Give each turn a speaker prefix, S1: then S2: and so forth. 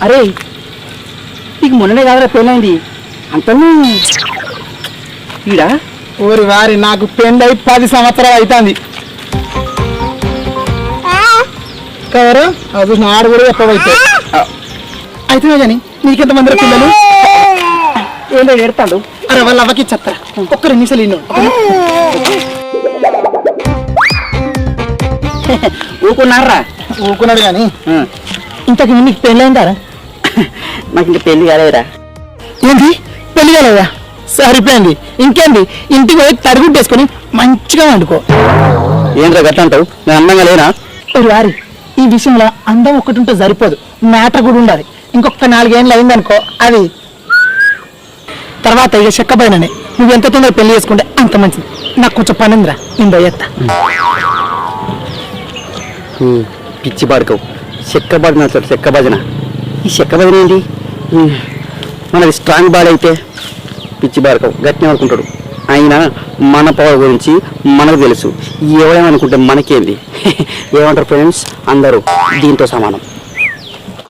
S1: అరే నీకు మొన్ననే కాదురా పెళ్ళైంది అంతను ఈడా
S2: ఊరి వారి నాకు పెళ్ళై 10 సంవత్సరాలు అవుతుంది కవరా అది నాడు కూడా ఎక్కువైతే అయితే కానీ నీకెంతమంది పిల్లలు
S1: ఏంటో ఏడతాడు.
S2: అరే వాళ్ళ అవ్వకి చెత్త ఒక్క 2 నిమిషాలు ఇన్ను
S1: ఊకున్నారా?
S2: ఊకున్నాడు కానీ
S1: ఇంతకు నీకు పెళ్ళైందారా? నాకు ఇంక పెళ్లి కాలేదురా.
S2: ఏంటి పెళ్లి కాలేదా? సరిపోయింది. ఇంకేంది ఇంటికి పోయి తరుగుట్టేసుకొని మంచిగా వండుకో.
S1: ఏంట్రా గట్ల అంటావు? నేను అందంగా లేనా?
S2: వారి ఈ విషయంలో అందం ఒక్కటి ఉంటే సరిపోదు, మ్యాటర్ కూడా ఉండాలి. ఇంకొక 4 ఏళ్ళు అయిందనుకో అది తర్వాత ఇక చెక్కబైననే. నువ్వు ఎంత తొందర పెళ్లి చేసుకుంటే అంత మంచిది. నాకు కొంచెం పనిందిరా, నేను పోయేస్తా.
S1: పిచ్చి పాడుకోవు. చెక్క భజన చెక్క భజన. ఈ చెక్క భజన ఏంటి? మనది స్ట్రాంగ్ బాడీ అయితే పిచ్చి బాడుకోవు గట్టినే అనుకుంటాడు. అయినా మన పవర్ గురించి మనకు తెలుసు. ఎవరేమనుకుంటే మనకేంది? ఏమంటారు ఫ్రెండ్స్? అందరూ దీంతో సమానం.